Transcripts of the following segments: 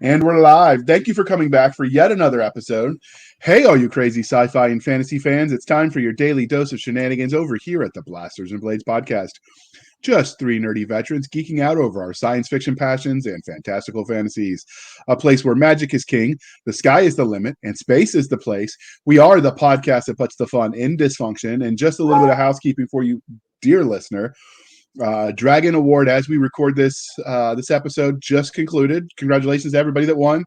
And we're live. Thank you for coming back for yet another episode. Hey, all you crazy sci fi and fantasy fans, it's time for your daily dose of shenanigans over here at the Blasters and Blades podcast. Just three nerdy veterans geeking out over our science fiction passions and fantastical fantasies. A place where magic is king, the sky is the limit, and space is the place. We are the podcast that puts the fun in dysfunction. And just a little bit of housekeeping for you, dear listener. Dragon Award, as we record this episode, just concluded. Congratulations to everybody that won.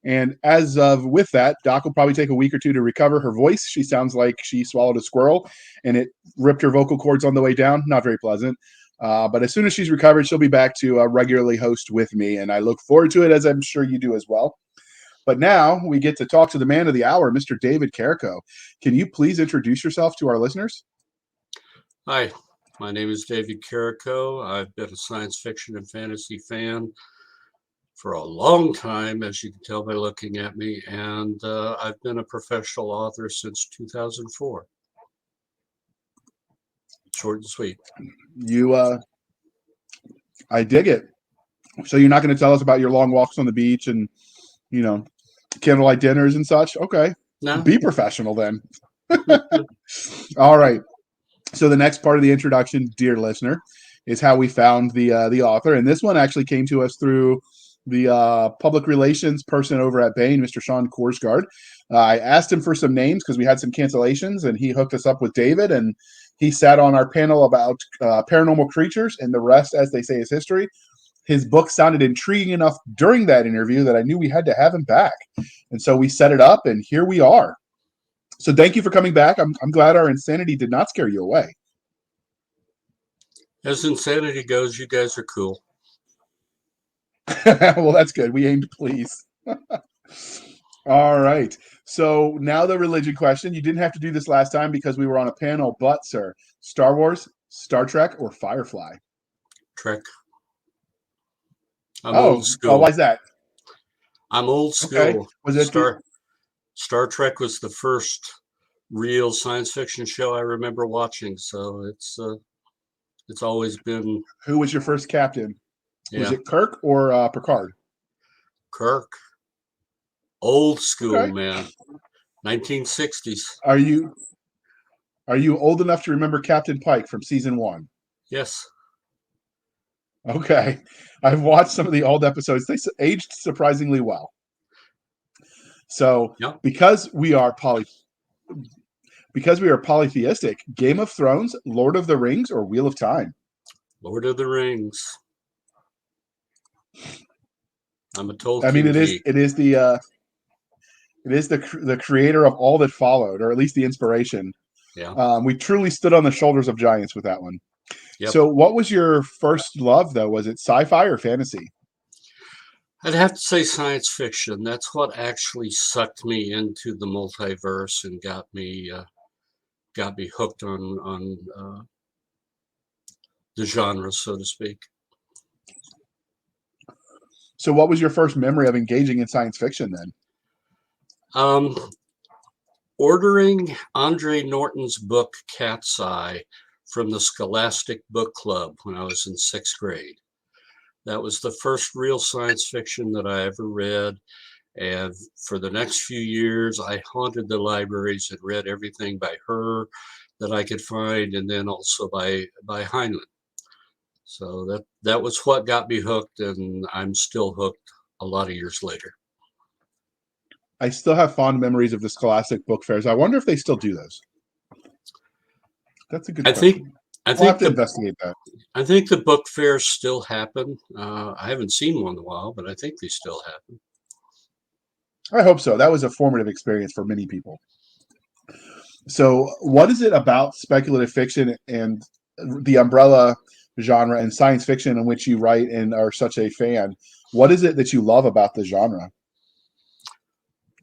And as of with that, Doc will probably take a week or two to recover her voice. She sounds like she swallowed a squirrel and it ripped her vocal cords on the way down. Not very pleasant. But as soon as she's recovered, she'll be back to regularly host with me. And I look forward to it, as I'm sure you do as well. But now we get to talk to the man of the hour, Mr. David Carrico. Can you please introduce yourself to our listeners? Hi, my name is David Carrico. I've been a science fiction and fantasy fan for a long time, as you can tell by looking at me, and I've been a professional author since 2004. Short and sweet. I dig it. So you're not going to tell us about your long walks on the beach and, candlelight dinners and such? Okay. No. Be professional then. All right. So the next part of the introduction, dear listener, is how we found the author. And this one actually came to us through the public relations person over at Bain, Mr. Sean Korsgaard. I asked him for some names because we had some cancellations, and he hooked us up with David, and he sat on our panel about paranormal creatures, and the rest, as they say, is history. His book sounded intriguing enough during that interview that I knew we had to have him back. And so we set it up, and here we are. So thank you for coming back. I'm glad our insanity did not scare you away. As insanity goes, you guys are cool. Well, that's good. We aim to please. All right. So now the religion question. You didn't have to do this last time because we were on a panel, but sir, Star Wars, Star Trek, or Firefly? Trek. I'm old school. Oh, why is that? I'm old school. Okay. Was it Star Trek was the first real science fiction show I remember watching, so it's always been. Who was your first captain? Yeah. Was it Kirk or Picard? Kirk. Old school, Okay. Man. 1960s. Are you old enough to remember Captain Pike from season 1? Yes. Okay. I've watched some of the old episodes. They aged surprisingly well. So, yep. because we are polytheistic, Game of Thrones, Lord of the Rings, or Wheel of Time? Lord of the Rings. I'm a Tolkien I mean, it geek. is the creator of all that followed, or at least the inspiration. Yeah. We truly stood on the shoulders of giants with that one. Yep. So what was your first love, though? Was it sci-fi or fantasy? I'd have to say science fiction. That's what actually sucked me into the multiverse and got me hooked on the genre, so to speak. So what was your first memory of engaging in science fiction then? Ordering Andre Norton's book Cat's Eye from the Scholastic Book Club when I was in 6th grade. That was the first real science fiction that I ever read. And for the next few years, I haunted the libraries and read everything by her that I could find, and then also by Heinlein. So that was what got me hooked, and I'm still hooked a lot of years later. I still have fond memories of the Scholastic book fairs. I wonder if they still do those. That's a good question. We'll have to investigate that. I think the book fairs still happen. I haven't seen one in a while, but I think they still happen. I hope so. That was a formative experience for many people. So what is it about speculative fiction and the umbrella genre and science fiction in which you write and are such a fan? What is it that you love about the genre?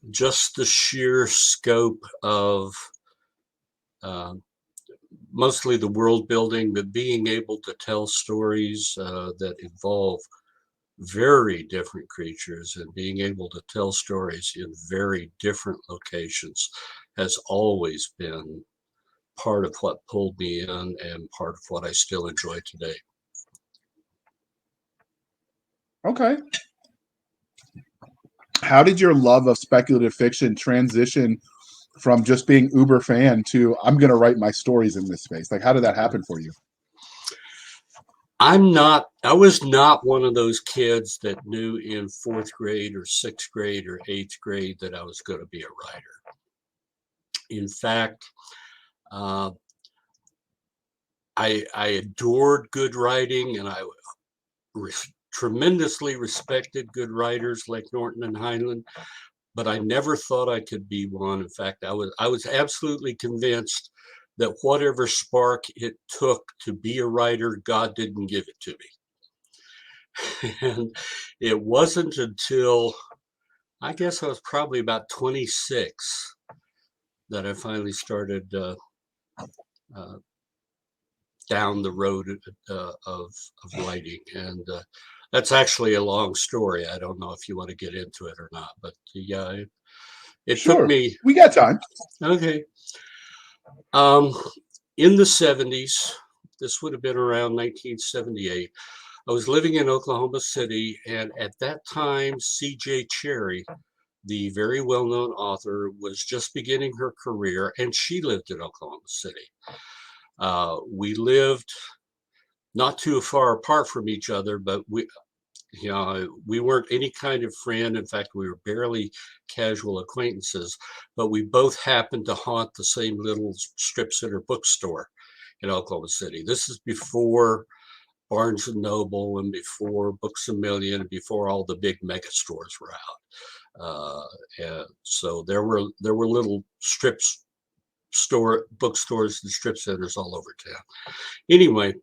Just the sheer scope of mostly the world building, but being able to tell stories that involve very different creatures and being able to tell stories in very different locations has always been part of what pulled me in and part of what I still enjoy today. Okay. how did your love of speculative fiction transition from just being uber fan to I'm going to write my stories in this space? Like, how did that happen for you? I was not one of those kids that knew in fourth grade or sixth grade or eighth grade that I was going to be a writer. In fact, uh, I adored good writing, and I tremendously respected good writers like Norton and Heinlein, but I never thought I could be one. In fact, I was absolutely convinced that whatever spark it took to be a writer, God didn't give it to me. And it wasn't until I guess I was probably about 26 that I finally started uh, down the road of writing. And that's actually a long story. I don't know if you want to get into it or not, but yeah, it took Sure, me. we got time. Okay. Um, in the 70s, this would have been around 1978. I was living in Oklahoma City, and at that time, C.J. Cherry, the very well-known author, was just beginning her career, and she lived in Oklahoma City. We lived not too far apart from each other, but we weren't any kind of friend. In fact, we were barely casual acquaintances, but we both happened to haunt the same little strip center bookstore in Oklahoma City. This is before Barnes and Noble and before Books A Million and before all the big mega stores were out. And so there were little bookstores and strip centers all over town. Anyway,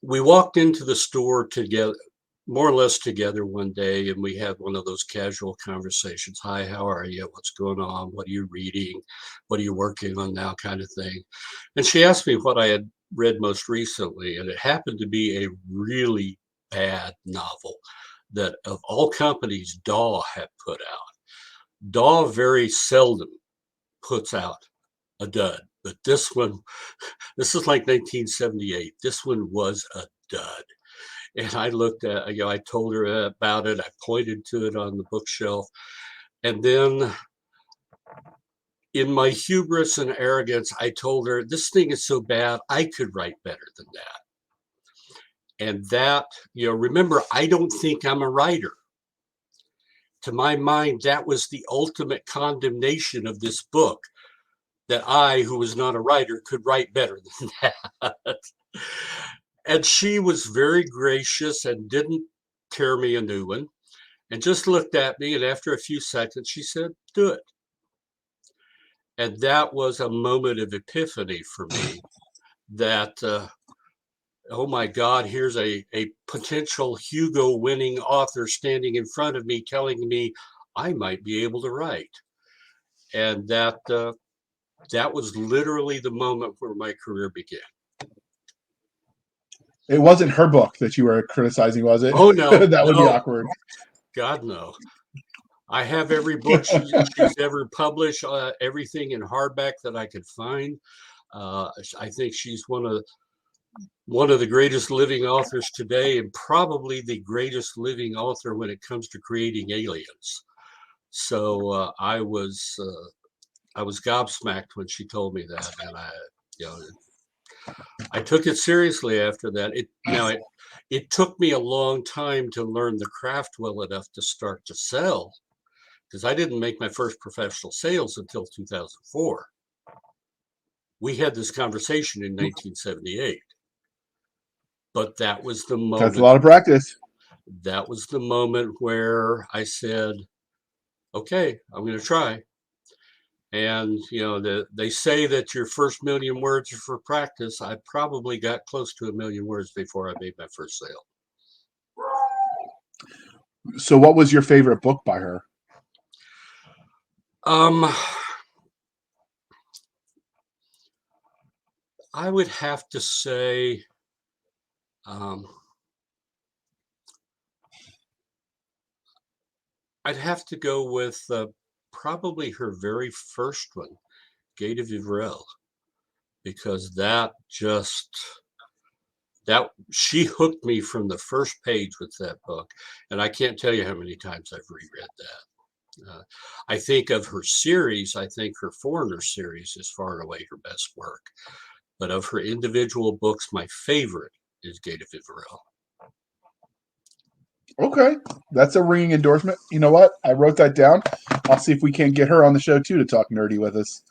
we walked into the store together, more or less together one day, and we had one of those casual conversations. Hi, how are you? What's going on? What are you reading? What are you working on now? Kind of thing. And she asked me what I had read most recently, and it happened to be a really bad novel that, of all companies, Daw had put out. Daw very seldom puts out a dud, but this one, this is like 1978. This one was a dud. And I looked at, I told her about it. I pointed to it on the bookshelf. And then in my hubris and arrogance, I told her, this thing is so bad, I could write better than that. And that, remember, I don't think I'm a writer. To my mind, that was the ultimate condemnation of this book, that I, who was not a writer, could write better than that. And she was very gracious and didn't tear me a new one, and just looked at me. And after a few seconds, she said, do it. And that was a moment of epiphany for me that, oh my God, here's a potential Hugo winning author standing in front of me telling me I might be able to write. And that was literally the moment where my career began. It wasn't her book that you were criticizing, was it? Oh, no, That would be no, awkward. God, no. I have every book she's ever published, everything in hardback that I could find. I think she's one of the greatest living authors today, and probably the greatest living author when it comes to creating aliens. So I was gobsmacked when she told me that, and I took it seriously after that. It took me a long time to learn the craft well enough to start to sell, because I didn't make my first professional sales until 2004. We had this conversation in 1978, but that was the That's a moment. lot of practice. That was the moment where I said, okay, I'm going to try. And, they say that your first million words are for practice. I probably got close to 1,000,000 words before I made my first sale. So what was your favorite book by her? I would have to say, I'd have to go with probably her very first one, Gate of Ivrel, because that just that she hooked me from the first page with that book, and I can't tell you how many times I've reread that. I think of her series, I think her Foreigner series is far and away her best work. But of her individual books, my favorite is Gate of Vivarel. Okay, that's a ringing endorsement. You know what? I wrote that down. I'll see if we can't get her on the show too to talk nerdy with us.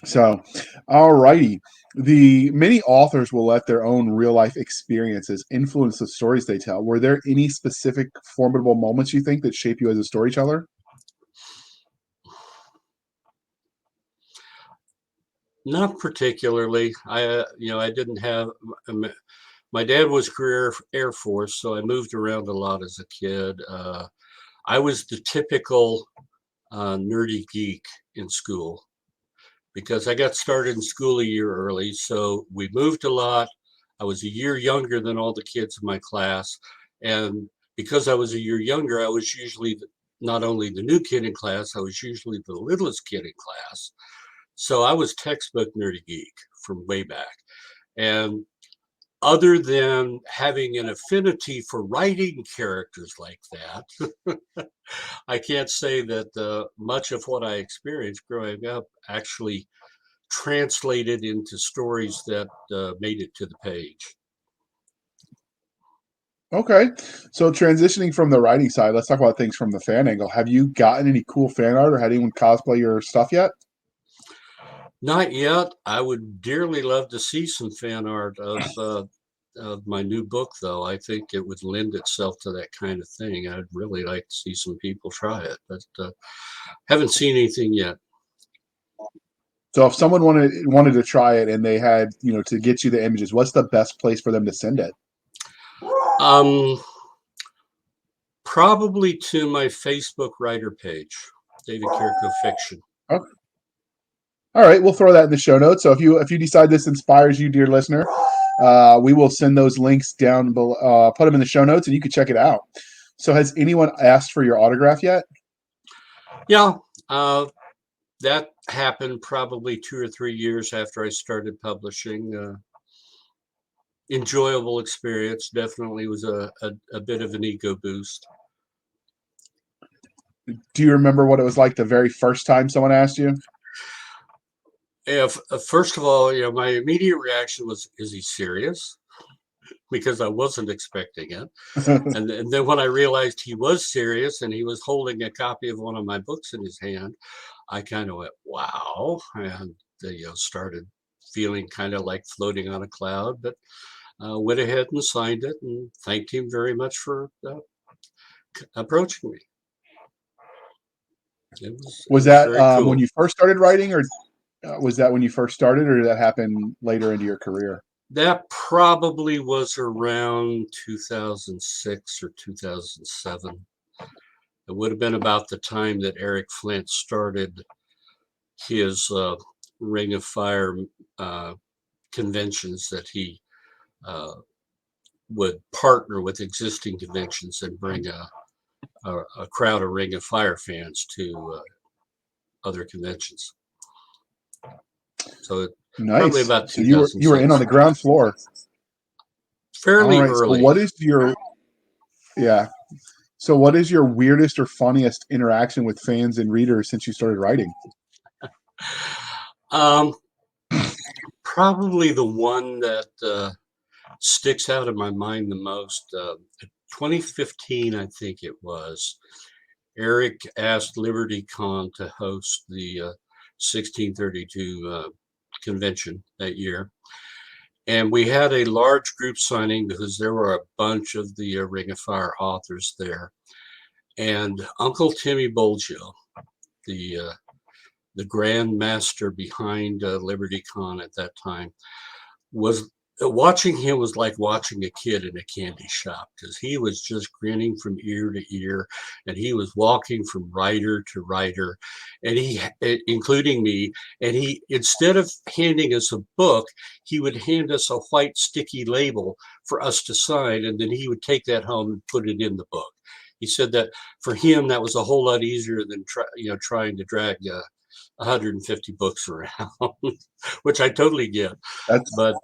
So, all righty. The many authors will let their own real life experiences influence the stories they tell. Were there any specific formidable moments you think that shape you as a storyteller? Not particularly. I didn't have. My dad was career Air Force, so I moved around a lot as a kid. I was the typical nerdy geek in school because I got started in school a year early. So we moved a lot. I was a year younger than all the kids in my class. And because I was a year younger, I was usually not only the new kid in class, I was usually the littlest kid in class. So I was textbook nerdy geek from way back. And other than having an affinity for writing characters like that, I can't say that much of what I experienced growing up actually translated into stories that made it to the page. Okay, so transitioning from the writing side, let's talk about things from the fan angle. Have you gotten any cool fan art or had anyone cosplay your stuff yet? Not yet. I would dearly love to see some fan art of my new book, though. I think it would lend itself to that kind of thing. I'd really like to see some people try it, but haven't seen anything yet. So if someone wanted to try it and they had, to get you the images, what's the best place for them to send it? Um, Probably to my Facebook writer page, David Carrico Fiction. Okay. All right, we'll throw that in the show notes. So if you decide this inspires you, dear listener, we will send those links down below, put them in the show notes, and you can check it out. So has anyone asked for your autograph yet? Yeah, that happened probably 2 or 3 years after I started publishing. Enjoyable experience. Definitely was a bit of an ego boost. Do you remember what it was like the very first time someone asked you? If first of all, my immediate reaction was, "Is he serious?" Because I wasn't expecting it, and then when I realized he was serious and he was holding a copy of one of my books in his hand, I kind of went, "Wow!" and started feeling kind of like floating on a cloud, but went ahead and signed it and thanked him very much for approaching me. It Was was that very when cool. you first started writing, or was that when you first started, or did that happen later into your career? That probably was around 2006 or 2007. It would have been about the time that Eric Flint started his Ring of Fire conventions that he uh, would partner with existing conventions and bring a crowd of Ring of Fire fans to other conventions. So probably Nice. about So you were in on 2006. the ground floor. All Fairly right. So early. what is your yeah? So what is your weirdest or funniest interaction with fans and readers since you started writing? Um, Probably the one that sticks out in my mind the most. 2015, I think it was. Eric asked Liberty Con to host the 1632 convention that year. And we had a large group signing because there were a bunch of the Ring of Fire authors there. And Uncle Timmy Bolgio, the the grand master behind Liberty Con at that time, was watching him was like watching a kid in a candy shop because he was just grinning from ear to ear, and he was walking from writer to writer, and including me, and he, instead of handing us a book, he would hand us a white sticky label for us to sign, and then he would take that home and put it in the book. He said that for him that was a whole lot easier than trying to drag 150 books around, which I totally get. That's But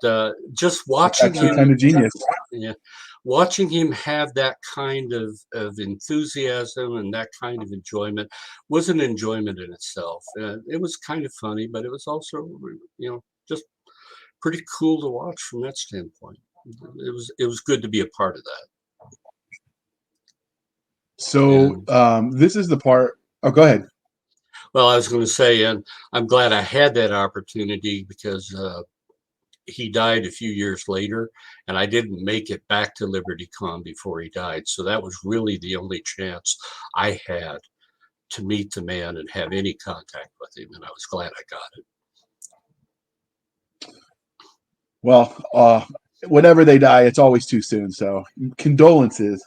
just watching actually him, kind of genius. yeah, watching him have that kind of enthusiasm and that kind of enjoyment was an enjoyment in itself. It was kind of funny, but it was also, just pretty cool to watch from that standpoint. It was good to be a part of that. So And this is the part. Oh, go ahead. well, I was going to say, and I'm glad I had that opportunity because he died a few years later, and I didn't make it back to LibertyCon before he died. So that was really the only chance I had to meet the man and have any contact with him, and I was glad I got it. Well, whenever they die, it's always too soon. So condolences.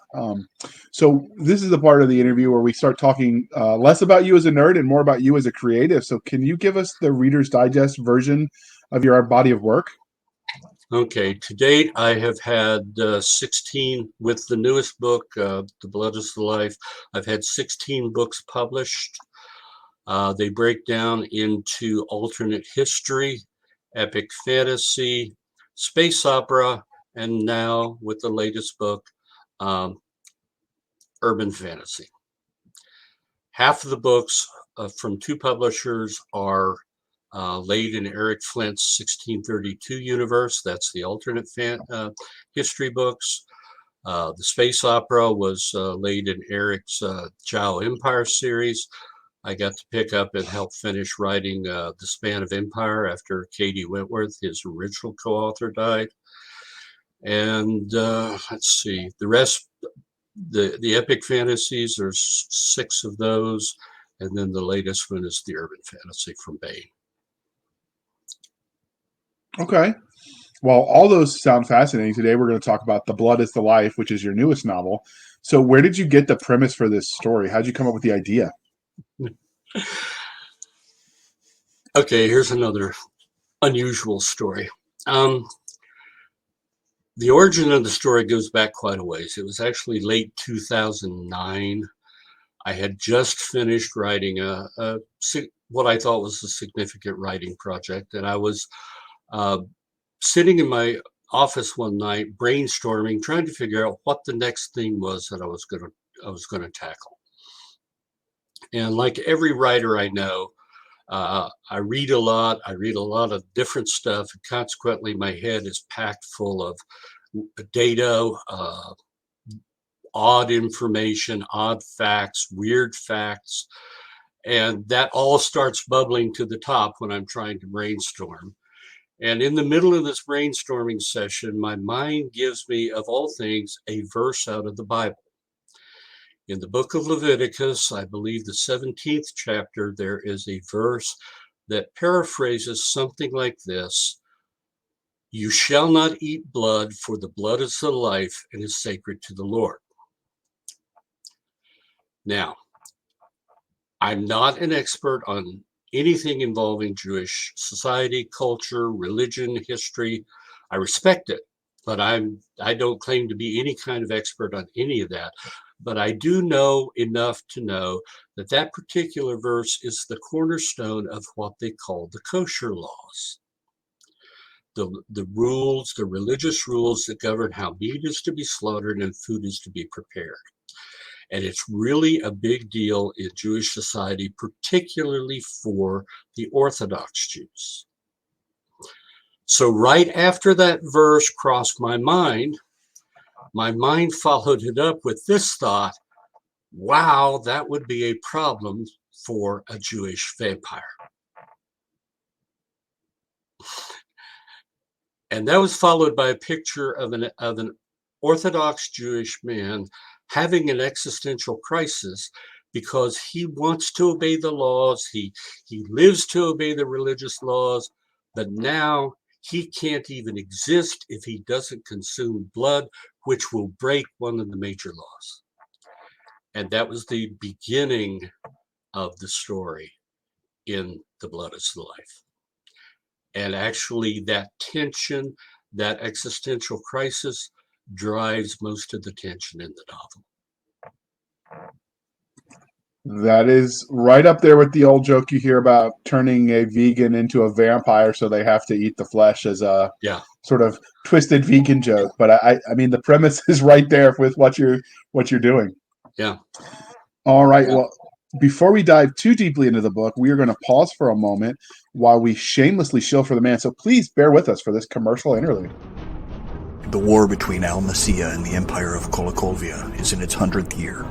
So this is the part of the interview where we start talking less about you as a nerd and more about you as a creative. So can you give us the Reader's Digest version of your body of work? Okay, to date, I have had 16, with the newest book, The Blood is the Life, I've had 16 books published. They break down into alternate history, epic fantasy, space opera, and now with the latest book, um, urban fantasy. Half of the books from two publishers are laid in Eric Flint's 1632 universe. That's the alternate history books. The space opera was laid in Eric's Jiao Empire series. I got to pick up and help finish writing The Span of Empire after Katie Wentworth, his original co-author, died. And let's see, the rest, the epic fantasies, there's 6 of those. And then the latest one is the urban fantasy from Baen. Okay. Well, all those sound fascinating. Today we're going to talk about The Blood is the Life, which is your newest novel. So where did you get the premise for this story? How'd you come up with the idea? Okay, here's another unusual story. The origin of the story goes back quite a ways. It was actually late 2009. I had just finished writing what I thought was a significant writing project, and I was sitting in my office one night, brainstorming, trying to figure out what the next thing was that I was going to tackle. And like every writer I know, I read a lot. I read a lot of different stuff, and consequently, my head is packed full of data, odd information, odd facts, weird facts, and that all starts bubbling to the top when I'm trying to brainstorm. And in the middle of this brainstorming session, my mind gives me, of all things, a verse out of the Bible. In the book of Leviticus, I believe the 17th chapter, there is a verse that paraphrases something like this: "You shall not eat blood, for the blood is the life and is sacred to the Lord." Now, I'm not an expert on anything involving Jewish society, culture, religion, history. I respect it, but I don't claim to be any kind of expert on any of that. But I do know enough to know that that particular verse is the cornerstone of what they call the kosher laws. The rules, the religious rules that govern how meat is to be slaughtered and food is to be prepared. And it's really a big deal in Jewish society, particularly for the Orthodox Jews. So right after that verse crossed my mind followed it up with this thought: wow, that would be a problem for a Jewish vampire. And that was followed by a picture of an Orthodox Jewish man having an existential crisis because he wants to obey the laws. He lives to obey the religious laws, but now he can't even exist if he doesn't consume blood, which will break one of the major laws. And that was the beginning of the story in The Blood is the Life. And actually, that tension, that existential crisis, drives most of the tension in the novel. That is right up there with the old joke you hear about turning a vegan into a vampire so they have to eat the flesh as a Yeah. sort of twisted vegan joke. But I mean, the premise is right there with what you're doing. Yeah. All right. Well, before we dive too deeply into the book, we are going to pause for a moment while we shamelessly shill for the man. So please bear with us for this commercial interlude. The war between Almacia and the Empire of Kolakovia is in its 100th year.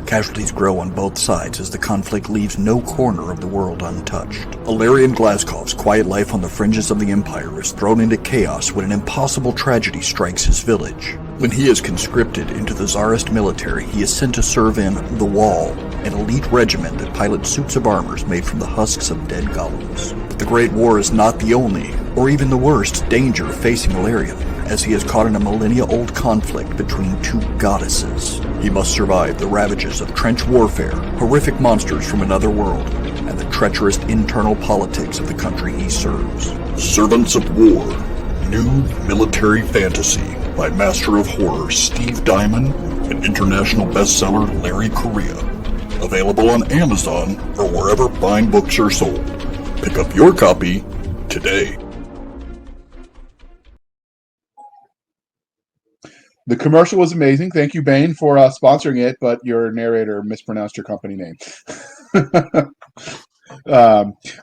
Casualties grow on both sides as the conflict leaves no corner of the world untouched. Ilarion Glaskov's quiet life on the fringes of the Empire is thrown into chaos when an impossible tragedy strikes his village. When he is conscripted into the Tsarist military, he is sent to serve in The Wall, an elite regiment that pilots suits of armors made from the husks of dead golems. But the Great War is not the only, or even the worst, danger facing Ilarion, as he is caught in a millennia-old conflict between two goddesses. He must survive the ravages of trench warfare, horrific monsters from another world, and the treacherous internal politics of the country he serves. Servants of War, new military fantasy by Master of Horror Steve Diamond and international bestseller Larry Correia. Available on Amazon or wherever fine books are sold. Pick up your copy today. The commercial was amazing. Thank you, Bane, for sponsoring it, but your narrator mispronounced your company name.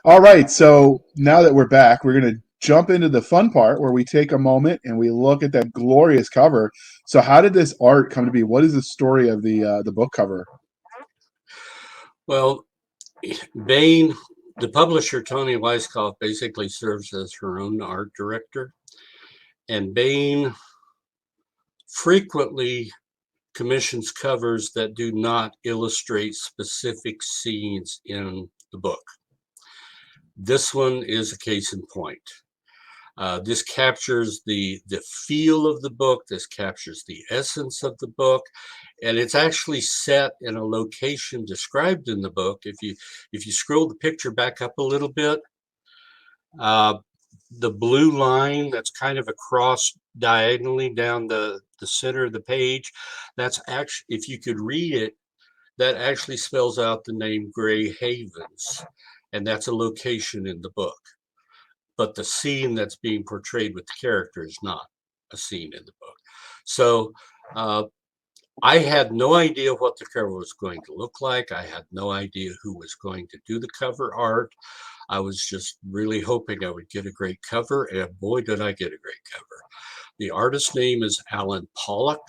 All right, so now that we're back, we're going to jump into the fun part where we take a moment and we look at that glorious cover. So how did this art come to be? What is the story of the book cover? Well, Bane, the publisher, Toni Weisskopf, basically serves as her own art director. And Bane frequently commissions covers that do not illustrate specific scenes in the book. This one is a case in point. This captures the feel of the book. This captures the essence of the book, and it's actually set in a location described in the book. If you scroll the picture back up a little bit, the blue line that's kind of across diagonally down the center of the page, that's actually, if you could read it, that actually spells out the name Grey Havens, and that's a location in the book. But the scene that's being portrayed with the character is not a scene in the book. So I had no idea what the cover was going to look like. I had no idea who was going to do the cover art. I was just really hoping I would get a great cover, and boy, did I get a great cover. The artist's name is Alan Pollock.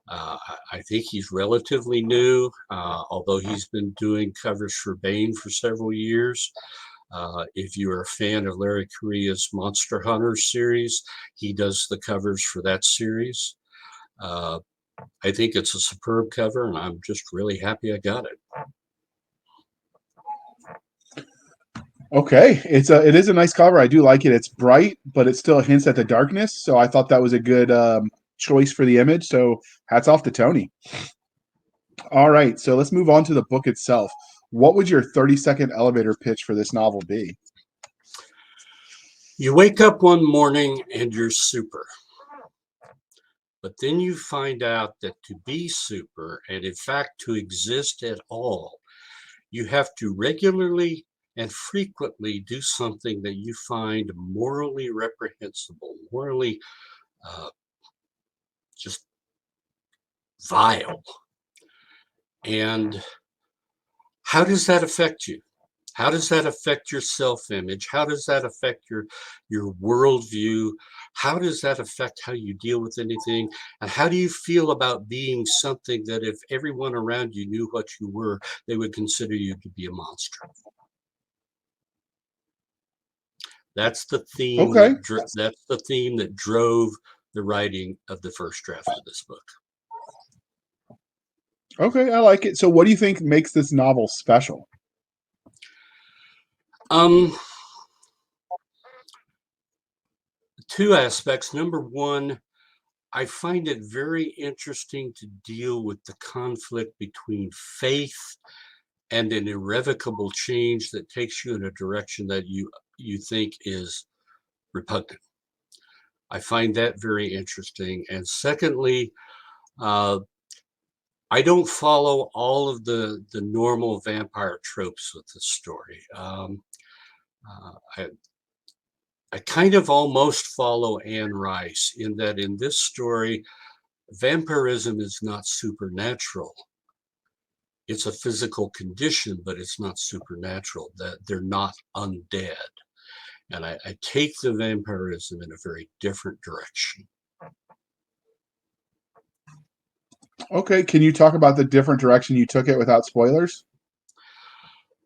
I think he's relatively new, although he's been doing covers for Bane for several years. If you are a fan of Larry Correia's Monster Hunters series, he does the covers for that series. I think it's a superb cover, and I'm just really happy I got it. Okay, it is a nice cover. I do like it. It's bright, but it still hints at the darkness. So I thought that was a good choice for the image. So hats off to Toni. All right, so let's move on to the book itself. What would your 30-second elevator pitch for this novel be? You wake up one morning and you're super. But then you find out that to be super, and in fact to exist at all, you have to regularly and frequently do something that you find morally reprehensible, morally just vile. And how does that affect you? How does that affect your self-image? How does that affect your worldview? How does that affect how you deal with anything? And how do you feel about being something that if everyone around you knew what you were, they would consider you to be a monster? That's the theme. Okay. That's the theme that drove the writing of the first draft of this book. Okay, I like it. So what do you think makes this novel special? Two aspects. Number one, I find it very interesting to deal with the conflict between faith and an irrevocable change that takes you in a direction that you think is repugnant. I find that very interesting. And secondly, I I don't follow all of the normal vampire tropes with this story. I kind of almost follow Anne Rice in that in this story, vampirism is not supernatural. It's a physical condition, but it's not supernatural, that they're not undead. And I take the vampirism in a very different direction. Okay, can you talk about the different direction you took it without spoilers?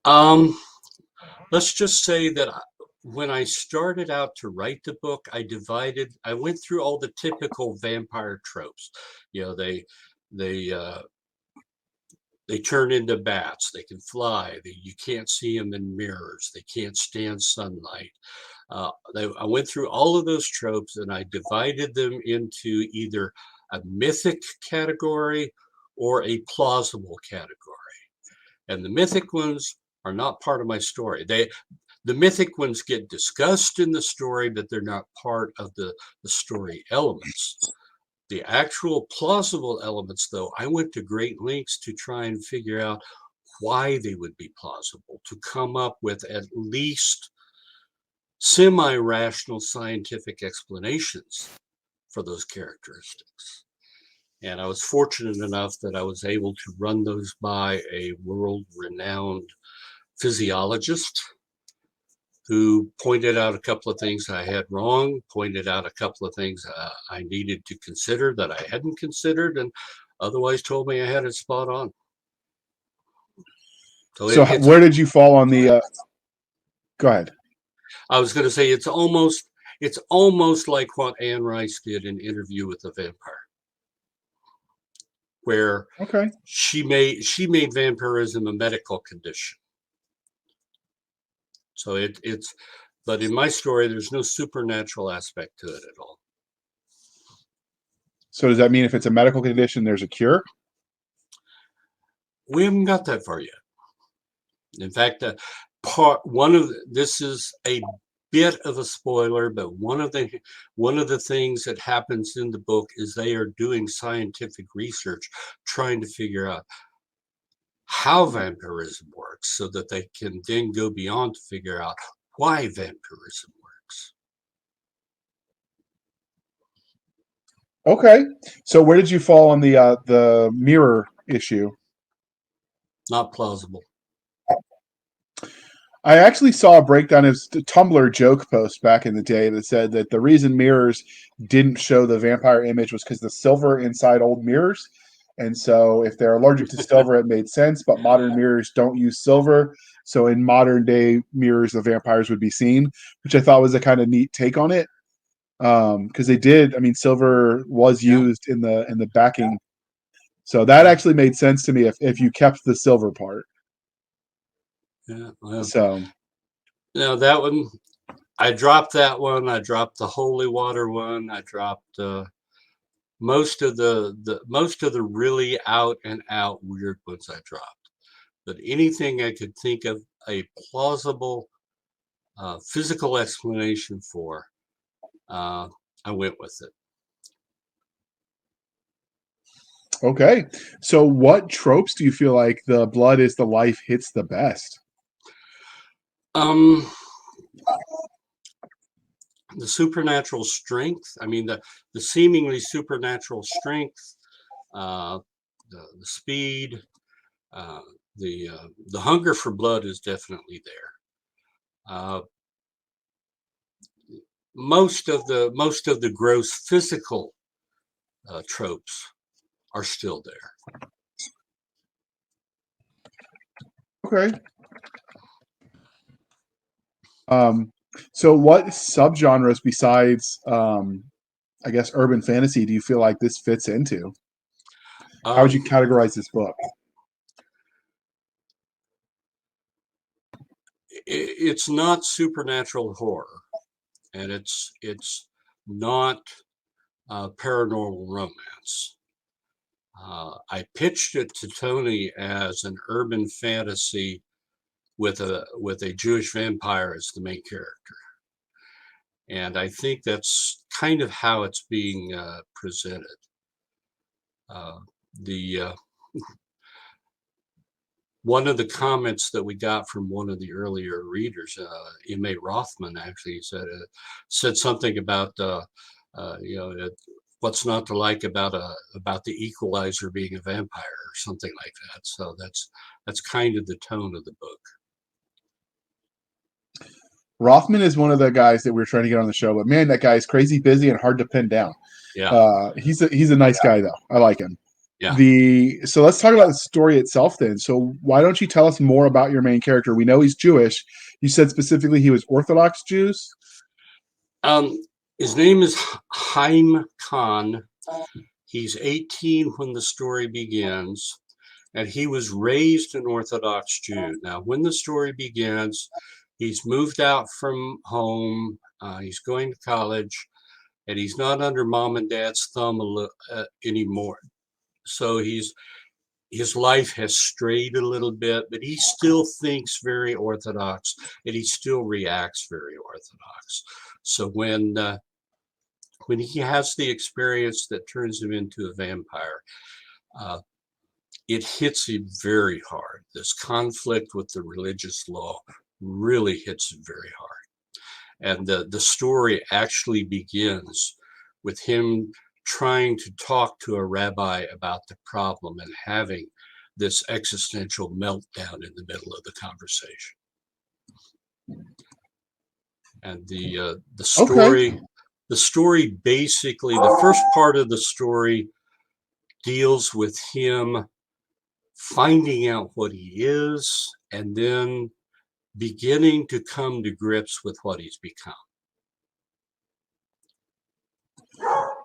Let's just say that when I started out to write the book, I went through all the typical vampire tropes. You know, they turn into bats, they can fly, you can't see them in mirrors, they can't stand sunlight. I went through all of those tropes and I divided them into either a mythic category or a plausible category. And the mythic ones are not part of my story. The mythic ones get discussed in the story, but they're not part of the story elements. The actual plausible elements, though, I went to great lengths to try and figure out why they would be plausible, to come up with at least semi-rational scientific explanations for those characteristics. And I was fortunate enough that I was able to run those by a world-renowned physiologist who pointed out a couple of things I had wrong, pointed out a couple of things I needed to consider that I hadn't considered, and otherwise told me I had it spot on. So where did you fall on the... Go ahead. I was going to say it's almost like what Anne Rice did in Interview with the Vampire, where she made vampirism a medical condition. So but in my story, there's no supernatural aspect to it at all. So does that mean if it's a medical condition, there's a cure? We haven't got that far yet. In fact, this is a bit of a spoiler, but one of the things that happens in the book is they are doing scientific research, trying to figure out how vampirism works so that they can then go beyond to figure out why vampirism works. Okay. So where did you fall on the mirror issue? Not plausible. I actually saw a breakdown of the Tumblr joke post back in the day that said that the reason mirrors didn't show the vampire image was because the silver inside old mirrors. And so if they're allergic to silver, it made sense, but modern mirrors don't use silver. So in modern day mirrors, the vampires would be seen, which I thought was a kind of neat take on it. Because they did, I mean, silver was used in the backing. So that actually made sense to me if you kept the silver part. Yeah. Well, so now that one, I dropped that one. I dropped the holy water one. I dropped most of the really out and out weird ones I dropped. But anything I could think of a plausible physical explanation for, I went with it. Okay. So what tropes do you feel like the blood is the life hits the best? The supernatural strength. I mean, the seemingly supernatural strength, the speed, the hunger for blood is definitely there. Most of the gross physical tropes are still there. Okay. So what subgenres besides I guess urban fantasy do you feel like this fits into? How would you categorize this book? It's not supernatural horror, and it's not paranormal romance. I pitched it to Tony as an urban fantasy with a Jewish vampire as the main character, and I think that's kind of how it's being presented. one of the comments that we got from one of the earlier readers, M.A. Rothman, actually said something about what's not to like about the Equalizer being a vampire or something like that. So that's kind of the tone of the book. Rothman is one of the guys that we were trying to get on the show, but man, that guy is crazy busy and hard to pin down. Yeah. He's a nice guy though. I like him. Yeah. So let's talk about the story itself then. So why don't you tell us more about your main character? We know he's Jewish. You said specifically he was Orthodox Jews. His name is Haim Khan. He's 18 when the story begins, and he was raised an Orthodox Jew. Now, when the story begins, he's moved out from home. He's going to college, and he's not under mom and dad's thumb anymore. So his life has strayed a little bit, but he still thinks very Orthodox, and he still reacts very Orthodox. So when he has the experience that turns him into a vampire, it hits him very hard. This conflict with the religious law really hits him very hard. And the story actually begins with him trying to talk to a rabbi about the problem and having this existential meltdown in the middle of the conversation. And the story, Okay. the story basically, the first part of the story deals with him finding out what he is and then beginning to come to grips with what he's become.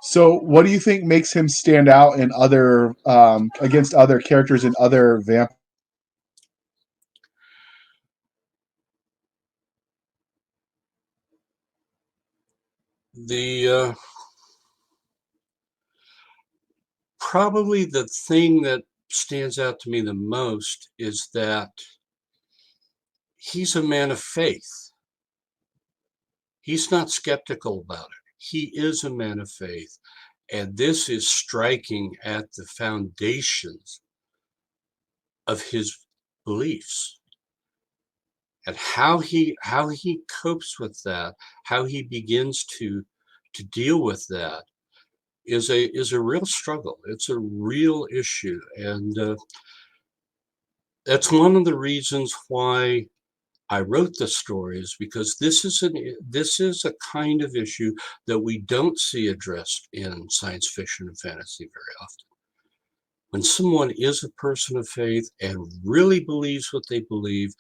So what do you think makes him stand out in other against other characters in other vampire? Probably the thing that stands out to me the most is that he's a man of faith. He's not skeptical about it. He is a man of faith. And this is striking at the foundations of his beliefs. And how he copes with that, how he begins to deal with that is a real struggle. It's a real issue. And that's one of the reasons why I wrote the stories, because this is a kind of issue that we don't see addressed in science fiction and fantasy very often. When someone is a person of faith and really believes what they believe,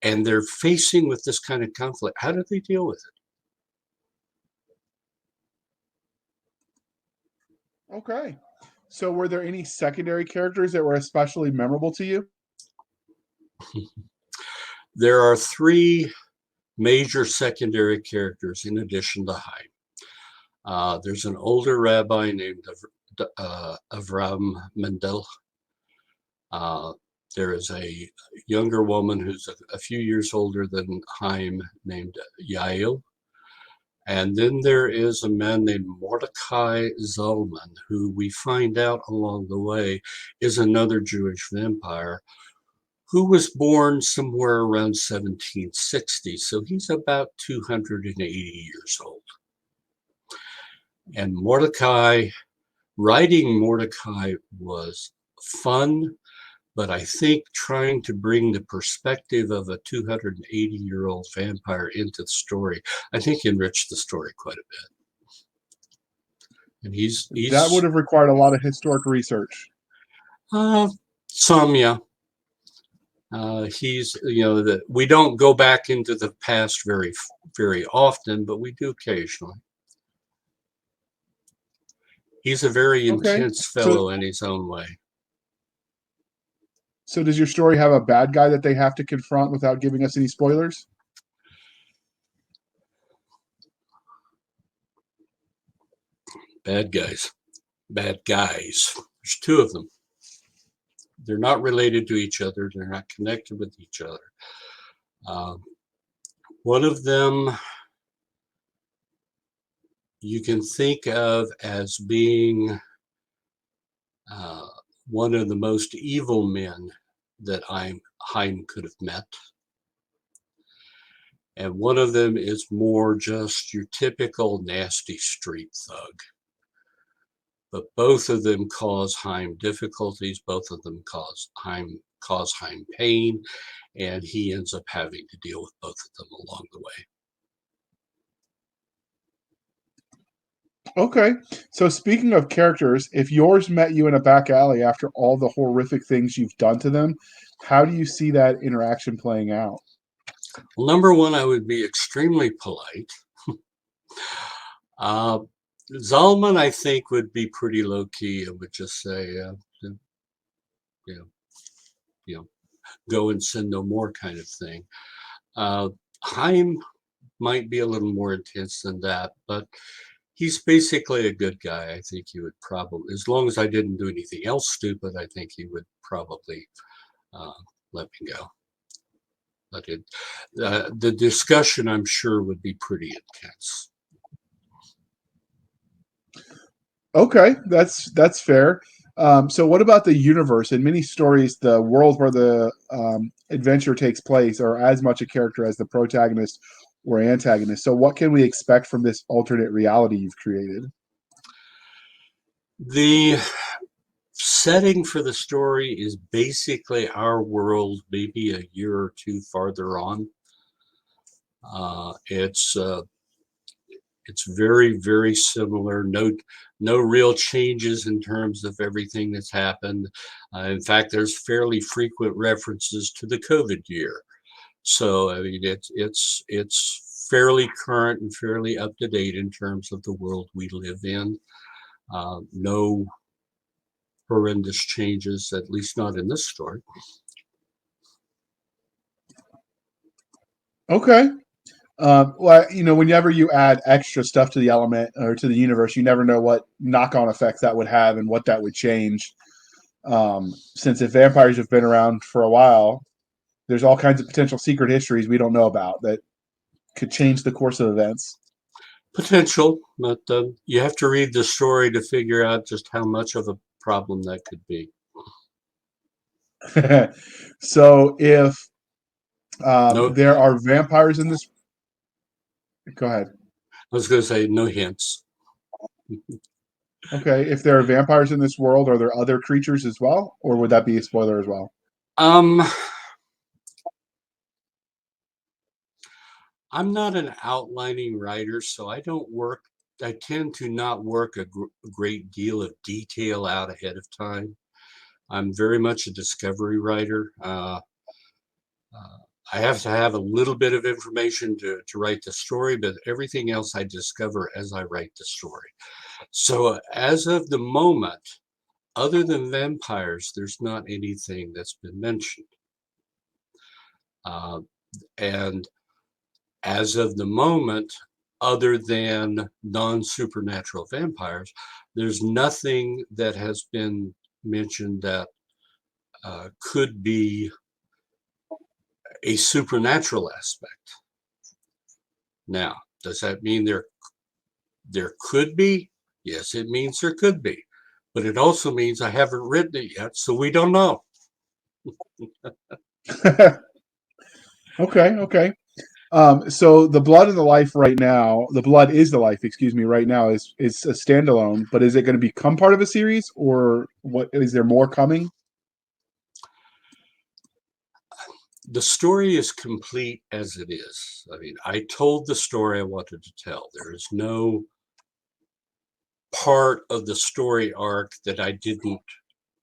and they're facing with this kind of conflict, how do they deal with it? Okay. So were there any secondary characters that were especially memorable to you? There are 3 major secondary characters in addition to Haim. There's an older rabbi named Avram Mendel. There is a younger woman who's a few years older than Haim named Yael. And then there is a man named Mordecai Zalman, who we find out along the way is another Jewish vampire who was born somewhere around 1760. So he's about 280 years old. And writing Mordecai was fun, but I think trying to bring the perspective of a 280-year-old vampire into the story, I think enriched the story quite a bit. And he's that would have required a lot of historic research. Some, yeah. He's, that we don't go back into the past very, very often, but we do occasionally. He's a very intense fellow in his own way. So does your story have a bad guy that they have to confront without giving us any spoilers? Bad guys. There's 2 of them. They're not related to each other. They're not connected with each other. One of them you can think of as being one of the most evil men that Heim could have met. And one of them is more just your typical nasty street thug. But both of them cause Heim difficulties. Both of them cause Heim pain, and he ends up having to deal with both of them along the way. Okay. So speaking of characters, if yours met you in a back alley after all the horrific things you've done to them, how do you see that interaction playing out? Well, number one, I would be extremely polite. Zalman, I think, would be pretty low key and would just say, go and sin no more kind of thing. Heim might be a little more intense than that, but he's basically a good guy. I think he would probably, as long as I didn't do anything else stupid, I think he would probably let me go. But the discussion, I'm sure, would be pretty intense. Okay, that's fair. So what about the universe? In many stories, the world where the adventure takes place are as much a character as the protagonist or antagonist. So what can we expect from this alternate reality you've created? The setting for the story is basically our world, maybe a year or two farther on. It's very, very similar. No real changes in terms of everything that's happened. In fact, there's fairly frequent references to the COVID year. So I mean, it's fairly current and fairly up to date in terms of the world we live in. No horrendous changes, at least not in this story. Okay. Well, whenever you add extra stuff to the element or to the universe, you never know what knock-on effects that would have and what that would change. Since if vampires have been around for a while, there's all kinds of potential secret histories we don't know about that could change the course of events. Potential, but you have to read the story to figure out just how much of a problem that could be. So if No, there are vampires in this, go ahead. I was going to say no hints. Okay, if there are vampires in this world, are there other creatures as well, or would that be a spoiler as well? I'm not an outlining writer, so I tend to not work a great deal of detail out ahead of time. I'm very much a discovery writer. I have to have a little bit of information to write the story, but everything else I discover as I write the story. So as of the moment, other than vampires, there's not anything that's been mentioned. And as of the moment, other than non-supernatural vampires, there's nothing that has been mentioned that could be a supernatural aspect. Now, does that mean there could be? Yes, it means there could be. But it also means I haven't written it yet, so we don't know. Okay. So the blood in the life right now, the blood is the life, excuse me, right now is a standalone, but is it going to become part of a series, or what? Is there more coming? The story is complete as it is. I mean, I told the story I wanted to tell. There is no part of the story arc that I didn't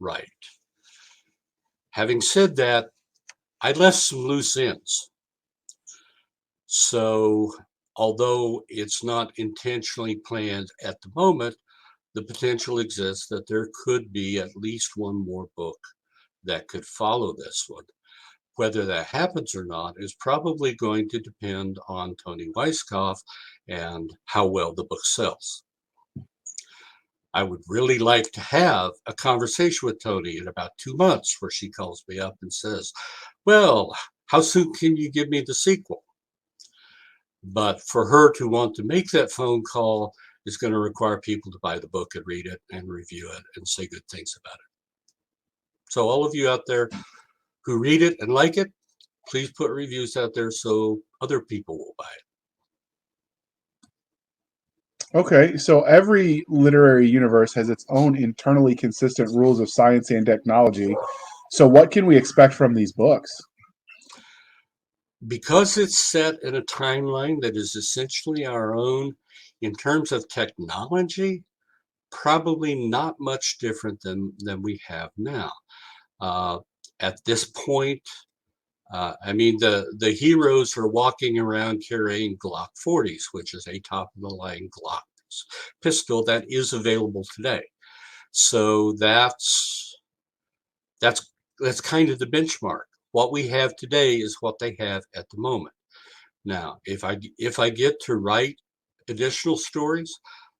write. Having said that, I left some loose ends. So, although it's not intentionally planned at the moment, the potential exists that there could be at least one more book that could follow this one. Whether that happens or not is probably going to depend on Toni Weisskopf and how well the book sells. I would really like to have a conversation with Toni in about 2 months where she calls me up and says, well, how soon can you give me the sequel? But for her to want to make that phone call is going to require people to buy the book and read it and review it and say good things about it. So all of you out there who read it and like it, please put reviews out there so other people will buy it. Okay, so every literary universe has its own internally consistent rules of science and technology. So what can we expect from these books? Because it's set in a timeline that is essentially our own in terms of technology, probably not much different than we have now. At this point, I mean, the heroes are walking around carrying Glock 40s, which is a top-of-the-line Glock pistol that is available today. So that's kind of the benchmark. What we have today is what they have at the moment. Now, if I get to write additional stories,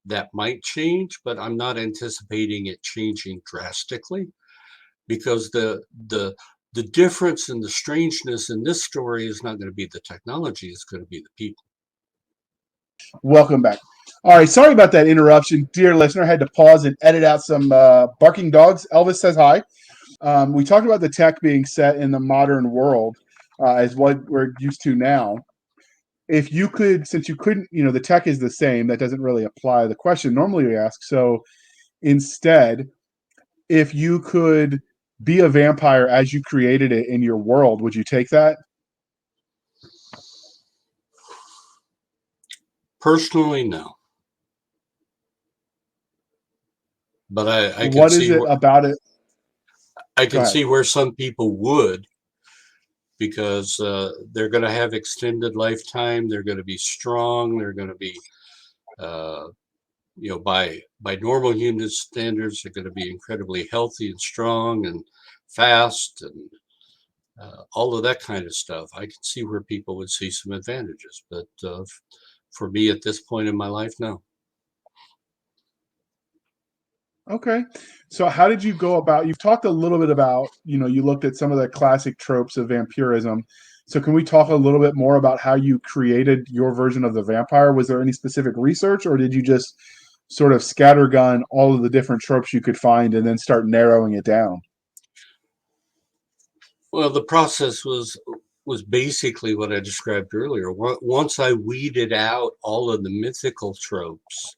that might change, but I'm not anticipating it changing drastically, because the difference and the strangeness in this story is not going to be the technology, it's going to be the people. Welcome back. All right, sorry about that interruption, dear listener. I had to pause and edit out some barking dogs. Elvis says hi. We talked about the tech being set in the modern world as what we're used to now. If you could, since you couldn't, the tech is the same, that doesn't really apply the question normally we ask. So instead, if you could be a vampire as you created it in your world, would you take that? Personally, no. But I can What see is it about it? I Go can ahead. see where some people would, because they're going to have extended lifetime. They're going to be strong. They're going to be, by normal human standards, they're going to be incredibly healthy and strong and fast and all of that kind of stuff. I can see where people would see some advantages, but for me at this point in my life, no. Okay. So how did you go about, you've talked a little bit about, you looked at some of the classic tropes of vampirism. So can we talk a little bit more about how you created your version of the vampire? Was there any specific research, or did you just sort of scattergun all of the different tropes you could find and then start narrowing it down? Well, the process was basically what I described earlier. Once I weeded out all of the mythical tropes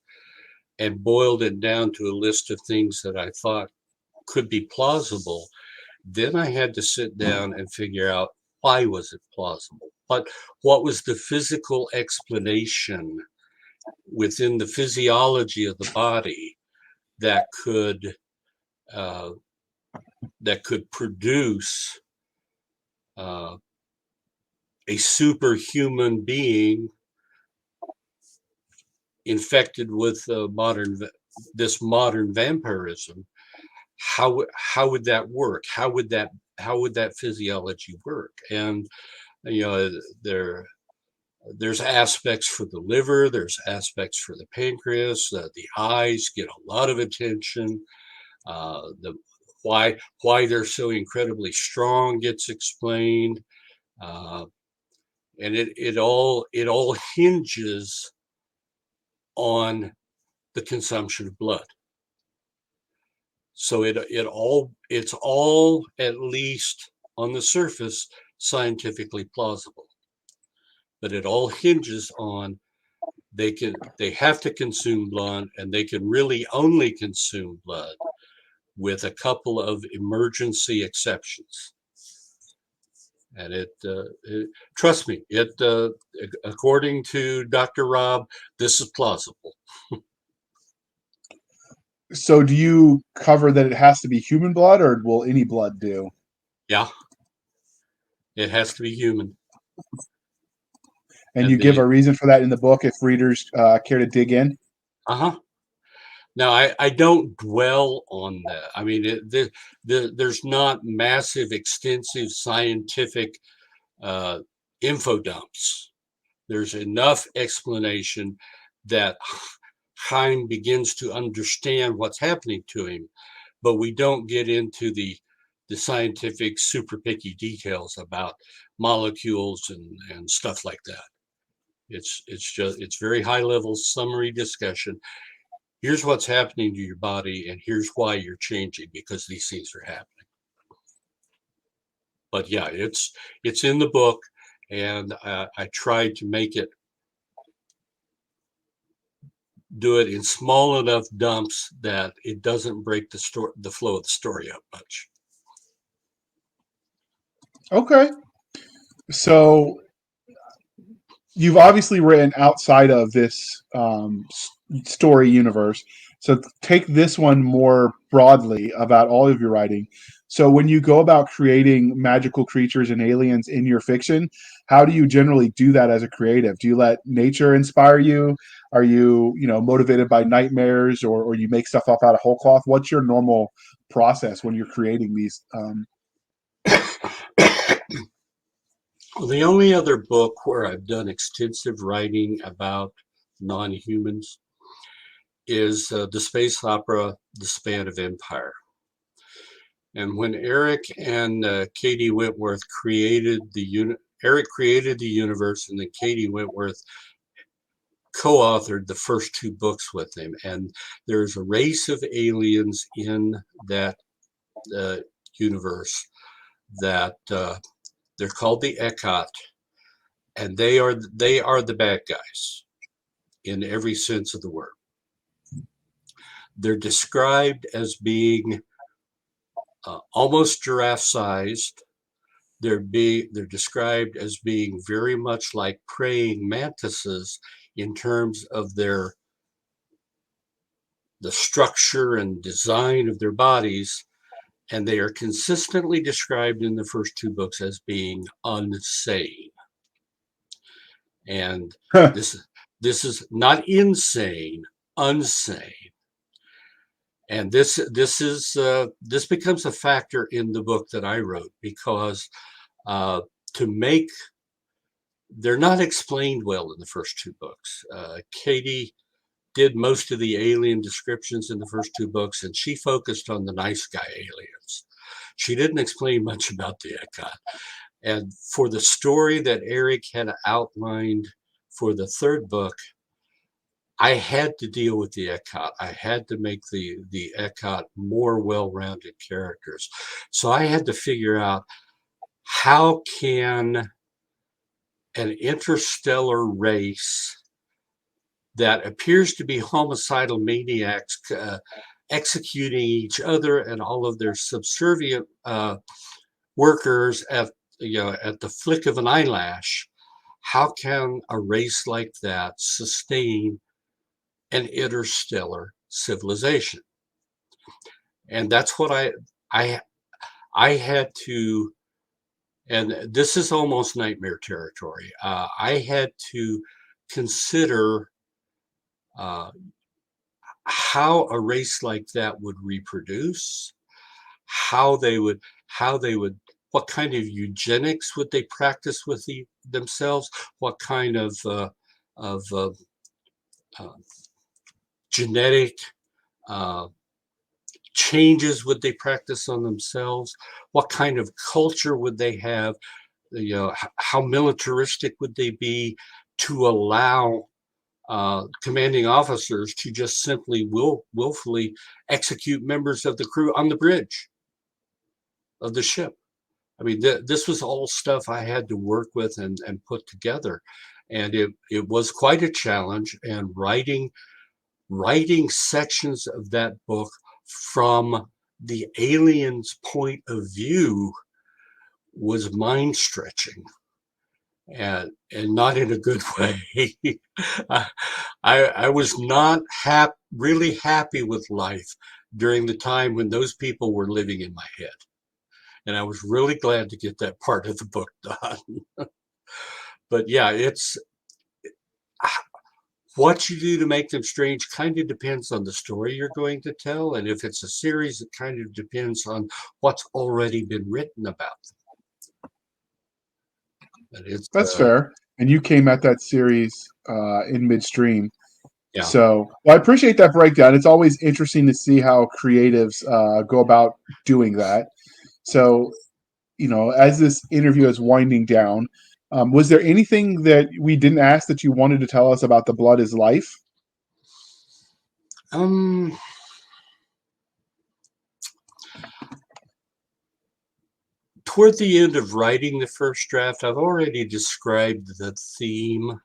and boiled it down to a list of things that I thought could be plausible, then I had to sit down and figure out, why was it plausible? What was the physical explanation within the physiology of the body that could produce a superhuman being infected with this modern vampirism? How would that work? How would that physiology work? And there's aspects for the liver, there's aspects for the pancreas, the eyes get a lot of attention. The why they're so incredibly strong gets explained, and it all hinges on the consumption of blood. So it's all, at least on the surface, scientifically plausible, but it all hinges on they have to consume blood, and they can really only consume blood with a couple of emergency exceptions. And trust me, according to Dr. Rob, this is plausible. So do you cover that it has to be human blood, or will any blood do? Yeah, it has to be human. And you give a reason for that in the book if readers care to dig in? Now, I don't dwell on that. I mean, there's not massive, extensive scientific info dumps. There's enough explanation that Chaim begins to understand what's happening to him, but we don't get into the scientific super picky details about molecules and stuff like that. It's very high level summary discussion. Here's what's happening to your body, and here's why you're changing, because these things are happening. But yeah, it's in the book, and I tried to do it in small enough dumps that it doesn't break the flow of the story up much. Okay. So you've obviously written outside of this story universe. So take this one more broadly about all of your writing. So when you go about creating magical creatures and aliens in your fiction, how do you generally do that as a creative? Do you let nature inspire you? Are you, motivated by nightmares, or you make stuff up out of whole cloth? What's your normal process when you're creating these? Well, the only other book where I've done extensive writing about non-humans is the space opera, The Span of Empire. And when Eric and Katie Wentworth created Eric created the universe, and then Katie Wentworth co-authored the first two books with him. And there's a race of aliens in that universe that they're called the Ekot, and they are the bad guys in every sense of the word. They're described as being almost giraffe-sized. They're described as being very much like praying mantises in terms of the structure and design of their bodies, and they are consistently described in the first two books as being unsane. And this is not insane, unsane. And this becomes a factor in the book that I wrote, because they're not explained well in the first two books. Katie did most of the alien descriptions in the first two books, and she focused on the nice guy aliens. She didn't explain much about the Ekot. And for the story that Eric had outlined for the third book, I had to deal with the Ekot. I had to make the Ekot more well-rounded characters. So I had to figure out, how can an interstellar race that appears to be homicidal maniacs executing each other and all of their subservient workers at the flick of an eyelash, how can a race like that sustain an interstellar civilization? And that's what I had to, and this is almost nightmare territory. I had to consider how a race like that would reproduce, how they would, what kind of eugenics would they practice with themselves, what kind of genetic changes would they practice on themselves, what kind of culture would they have, how militaristic would they be to allow commanding officers to just simply willfully execute members of the crew on the bridge of the ship. I mean, this was all stuff I had to work with and put together. And it was quite a challenge. And writing sections of that book from the alien's point of view was mind stretching. And not in a good way. I was not really happy with life during the time when those people were living in my head. And I was really glad to get that part of the book done. But yeah, it's what you do to make them strange kind of depends on the story you're going to tell. And if it's a series, it kind of depends on what's already been written about them. That's fair. And you came at that series in midstream. Yeah. So I appreciate that breakdown. It's always interesting to see how creatives go about doing that. So, as this interview is winding down, was there anything that we didn't ask that you wanted to tell us about The Blood is Life? toward the end of writing the first draft, I've already described the theme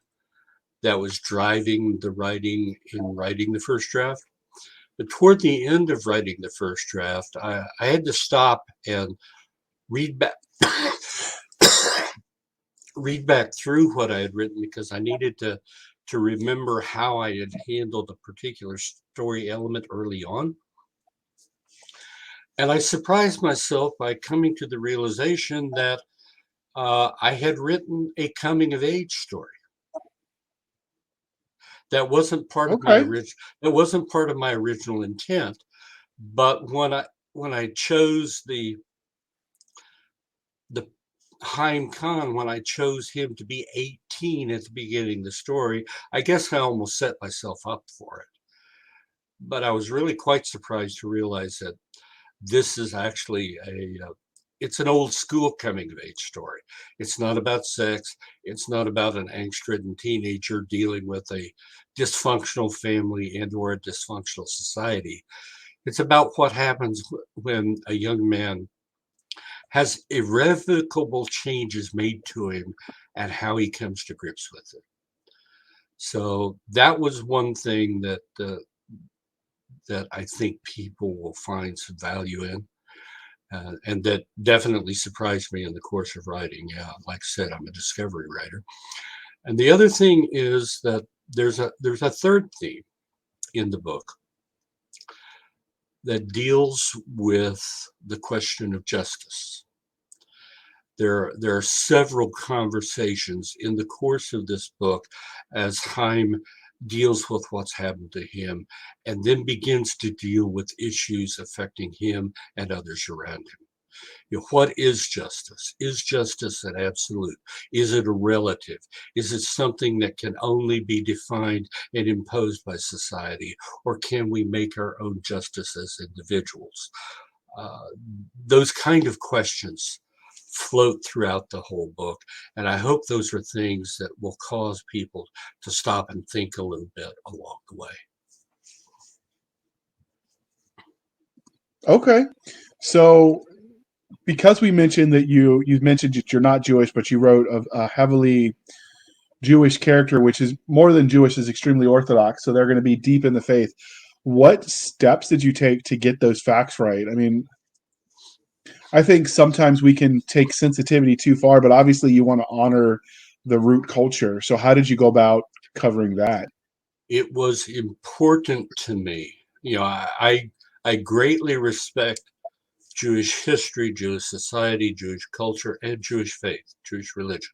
that was driving the writing in writing the first draft. But toward the end of writing the first draft, I had to stop and read back read back through what I had written, because I needed to remember how I had handled a particular story element early on. And I surprised myself by coming to the realization that I had written a coming of age story. That wasn't part of my original intent. But when I chose the Haim Khan, when I chose him to be 18 at the beginning of the story, I guess I almost set myself up for it. But I was really quite surprised to realize that this is actually it's an old school coming of age story. It's not about sex. It's not about an angst-ridden teenager dealing with a dysfunctional family and or a dysfunctional society. It's about what happens when a young man has irrevocable changes made to him and how he comes to grips with it. So that was one thing that I think people will find some value in. And that definitely surprised me in the course of writing. Yeah, like I said, I'm a discovery writer. And the other thing is that there's a third theme in the book that deals with the question of justice. There are several conversations in the course of this book as Haim deals with what's happened to him and then begins to deal with issues affecting him and others around him. You know, what is justice? Is justice an absolute? Is it a relative? Is it something that can only be defined and imposed by society? Or can we make our own justice as individuals? Those kind of questions float throughout the whole book. And I hope those are things that will cause people to stop and think a little bit along the way. Okay. So because we mentioned that you mentioned that you're not Jewish, but you wrote a heavily Jewish character, which is more than Jewish, is extremely Orthodox. So they're going to be deep in the faith. What steps did you take to get those facts right? I mean, I think sometimes we can take sensitivity too far, but obviously you want to honor the root culture. So how did you go about covering that? It was important to me. You know, I greatly respect Jewish history, Jewish society, Jewish culture, and Jewish faith, Jewish religion.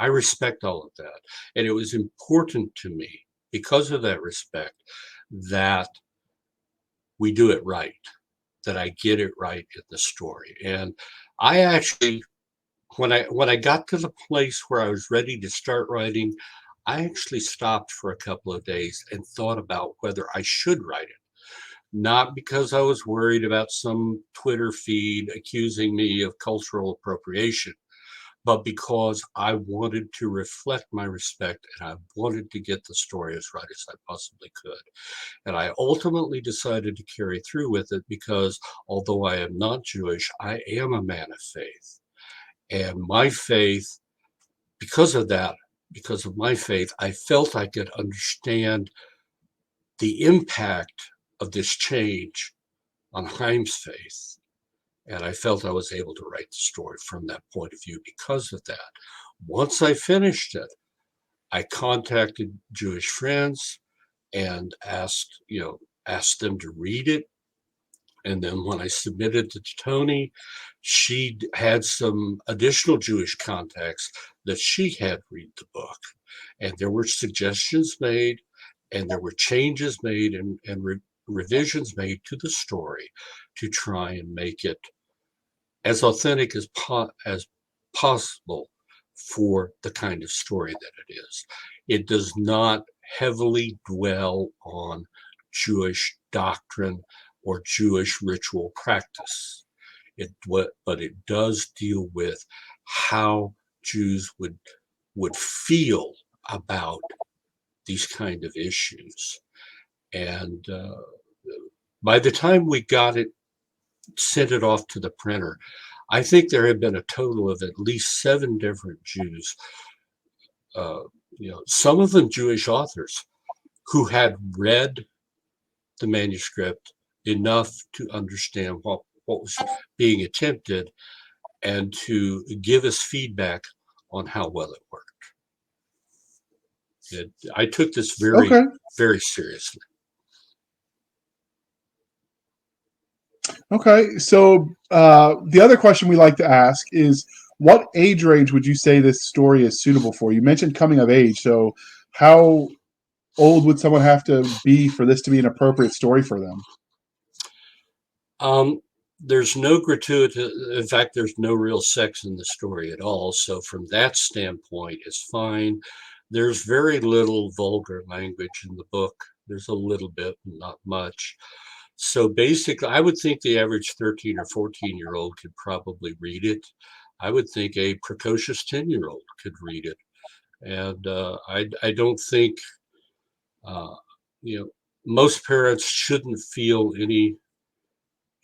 I respect all of that. And it was important to me, because of that respect, that we do it right, that I get it right in the story. And I actually, when I got to the place where I was ready to start writing, I actually stopped for a couple of days and thought about whether I should write it. Not because I was worried about some Twitter feed accusing me of cultural appropriation, but because I wanted to reflect my respect and I wanted to get the story as right as I possibly could. And I ultimately decided to carry through with it because although I am not Jewish, I am a man of faith. And my faith, because of that, because of my faith, I felt I could understand the impact of this change on Haim's faith. And I felt I was able to write the story from that point of view because of that. Once I finished it, I contacted Jewish friends and asked them to read it. And then when I submitted it to Tony, she had some additional Jewish contacts that she had read the book. And there were suggestions made, and there were changes made and revisions made to the story to try and make it as authentic as possible for the kind of story that it is. It does not heavily dwell on Jewish doctrine or Jewish ritual practice. But it does deal with how Jews would feel about these kind of issues. And by the time we got it, sent it off to the printer, I think there have been a total of at least 7 different Jews, some of them Jewish authors, who had read the manuscript enough to understand what was being attempted and to give us feedback on how well it worked. I took this very, Okay. very seriously. Okay. So the other question we like to ask is, what age range would you say this story is suitable for? You mentioned coming of age. So how old would someone have to be for this to be an appropriate story for them? There's no gratuity. In fact, there's no real sex in the story at all. So from that standpoint, it's fine. There's very little vulgar language in the book. There's a little bit, not much. So basically, I would think the average 13 or 14-year-old could probably read it. I would think a precocious 10-year-old could read it. And I don't think, most parents shouldn't feel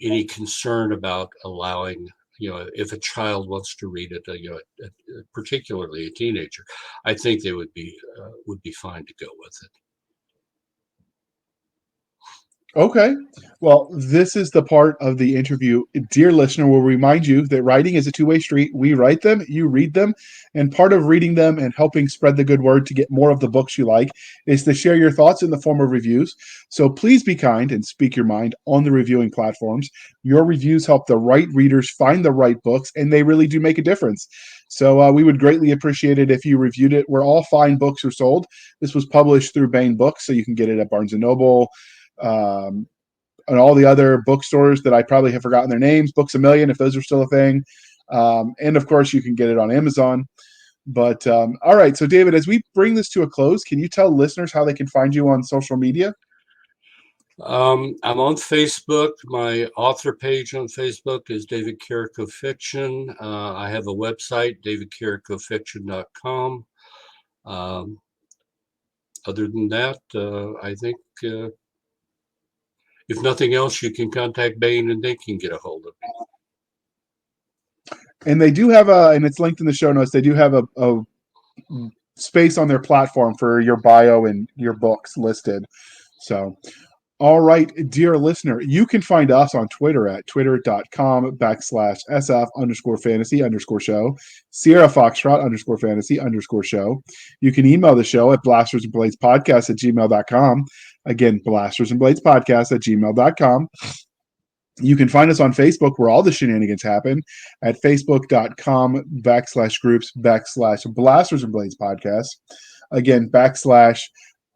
any concern about allowing, if a child wants to read it, particularly a teenager. I think they would be fine to go with it. Okay. Well, this is the part of the interview, dear listener, will remind you that writing is a two-way street. We write them, you read them, and part of reading them and helping spread the good word to get more of the books you like is to share your thoughts in the form of reviews. So please be kind and speak your mind on the reviewing platforms. Your reviews help the right readers find the right books, and they really do make a difference. So we would greatly appreciate it if you reviewed it. Where all fine books are sold. This was published through Baen Books, so you can get it at Barnes & Noble, and all the other bookstores that I probably have forgotten their names, Books A Million, if those are still a thing. And of course, you can get it on Amazon. But all right, so David, as we bring this to a close, can you tell listeners how they can find you on social media? I'm on Facebook. My author page on Facebook is David Carrico Fiction. I have a website, davidcarricofiction.com. Other than that, I think if nothing else, you can contact Baen and they can get a hold of me. And they do have and it's linked in the show notes, they do have a space on their platform for your bio and your books listed. So, all right, dear listener, you can find us on Twitter at twitter.com/SF_fantasy_show, Sierra Foxtrot _fantasy_show. You can email the show at blastersandbladespodcast@gmail.com. Again, blastersandbladespodcast@gmail.com. You can find us on Facebook, where all the shenanigans happen, at facebook.com/groups/Blasters and Blades podcast. Again,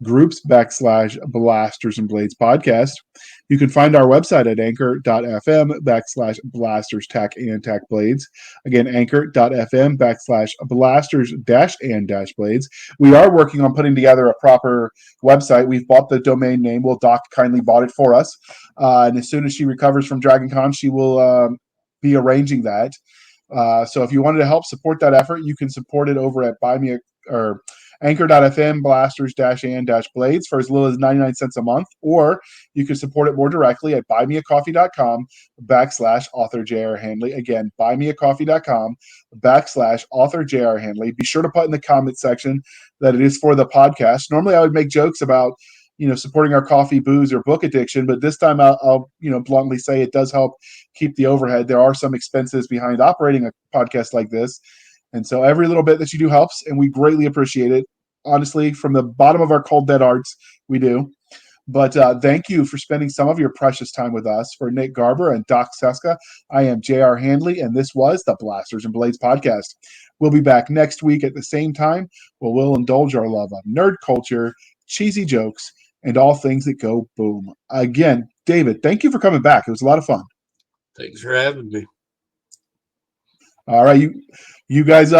/groups/Blasters and Blades podcast. You can find our website at anchor.fm/blasters-and-blades. Again, anchor.fm/blasters-and-blades. We are working on putting together a proper website. We've bought the domain name. Well, Doc kindly bought it for us. And as soon as she recovers from Dragon Con, she will be arranging that. So if you wanted to help support that effort, you can support it over at anchor.fm blasters-and-blades for as little as 99 cents a month, or you can support it more directly at buymeacoffee.com/author J.R. Handley. Again, buymeacoffee.com/author J.R. Handley. Be sure to put in the comment section that it is for the podcast. Normally I would make jokes about, supporting our coffee, booze, or book addiction, but this time I'll bluntly say it does help keep the overhead. There are some expenses behind operating a podcast like this. And so every little bit that you do helps, and we greatly appreciate it. Honestly, from the bottom of our cold, dead hearts, we do. But thank you for spending some of your precious time with us. For Nick Garber and Doc Cisca, I am J.R. Handley, and this was the Blasters and Blades podcast. We'll be back next week at the same time, where we'll indulge our love of nerd culture, cheesy jokes, and all things that go boom. Again, David, thank you for coming back. It was a lot of fun. Thanks for having me. All right, you guys